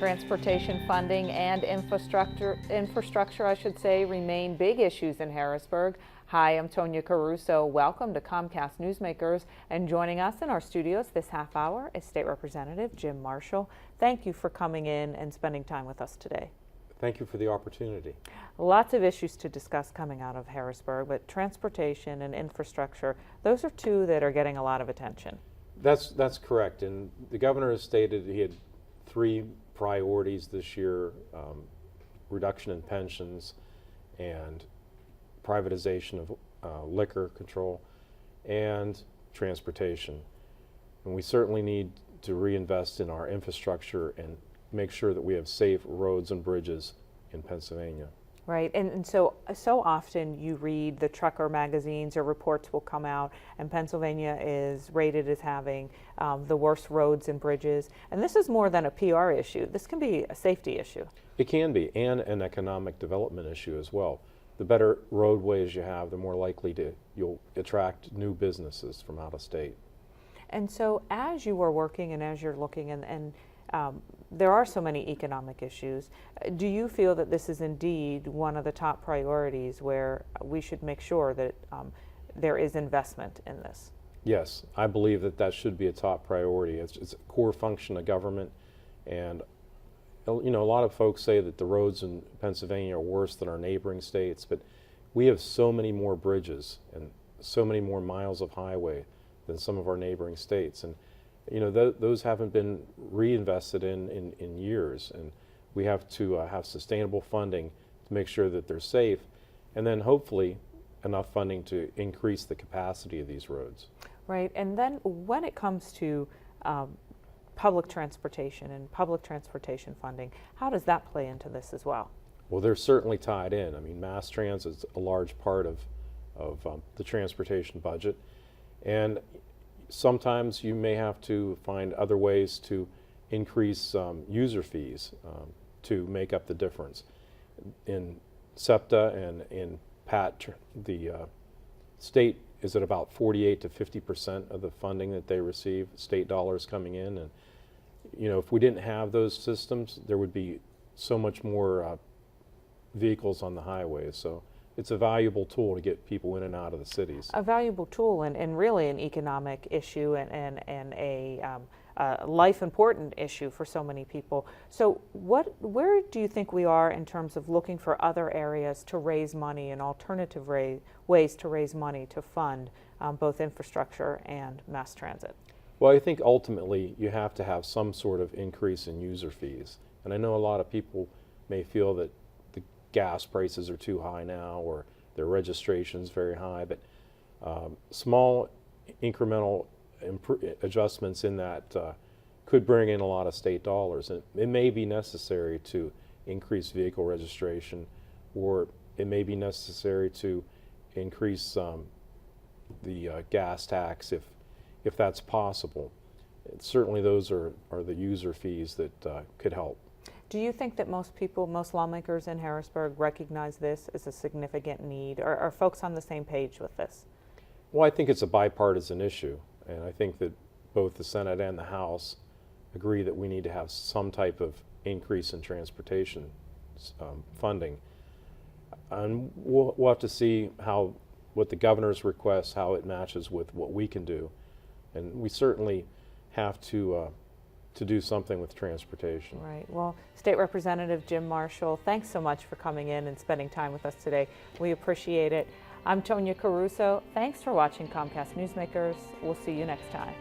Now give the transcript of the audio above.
Transportation funding and infrastructure, I should say, remain big issues in Harrisburg. Hi, I'm Tonya Caruso. Welcome to Comcast Newsmakers, and joining us in our studios this half hour is State Representative Jim Marshall. Thank you for coming in and spending time with us today. Thank you for the opportunity. Lots of issues to discuss coming out of Harrisburg, but transportation and infrastructure, those are two that are getting a lot of attention. That's correct, and the governor has stated he had three priorities this year: reduction in pensions and privatization of liquor control and transportation. And we certainly need to reinvest in our infrastructure and make sure that we have safe roads and bridges in Pennsylvania. Right, and so often you read the trucker magazines or reports will come out, and Pennsylvania is rated as having the worst roads and bridges. And this is more than a PR issue. This can be a safety issue. It can be, and an economic development issue as well. The better roadways you have, the more likely you'll attract new businesses from out of state. And so as you are working and as you're looking, and there are so many economic issues, do you feel that this is indeed one of the top priorities where we should make sure that there is investment in this? Yes, I believe that should be a top priority. It's a core function of government, and you know, a lot of folks say that the roads in Pennsylvania are worse than our neighboring states, but we have so many more bridges and so many more miles of highway than some of our neighboring states. And you know, those haven't been reinvested in years, and we have to have sustainable funding to make sure that they're safe, and then hopefully enough funding to increase the capacity of these roads. Right, and then when it comes to public transportation and public transportation funding, how does that play into this as well? Well, they're certainly tied in. I mean, mass transit is a large part of the transportation budget, and sometimes you may have to find other ways to increase user fees to make up the difference. In SEPTA and in PAT, the state is at about 48 to 50% of the funding that they receive, state dollars coming in. And you know, if we didn't have those systems, there would be so much more vehicles on the highways. So it's a valuable tool to get people in and out of the cities. A valuable tool, and really an economic issue and a life important issue for so many people. So where do you think we are in terms of looking for other areas to raise money and alternative ways to raise money to fund both infrastructure and mass transit? Well, I think ultimately you have to have some sort of increase in user fees. And I know a lot of people may feel that the gas prices are too high now, or their registration's very high, but small incremental adjustments in that could bring in a lot of state dollars. And it may be necessary to increase vehicle registration, or it may be necessary to increase the gas tax if that's possible. Certainly those are the user fees that could help. Do you think that most people, most lawmakers in Harrisburg recognize this as a significant need? Or are folks on the same page with this? Well, I think it's a bipartisan issue, and I think that both the Senate and the House agree that we need to have some type of increase in transportation funding. And we'll have to see what the governor's request, how it matches with what we can do. And we certainly have to do something with transportation. Right. Well, State Representative Jim Marshall, thanks so much for coming in and spending time with us today. We appreciate it. I'm Tonya Caruso. Thanks for watching Comcast Newsmakers. We'll see you next time.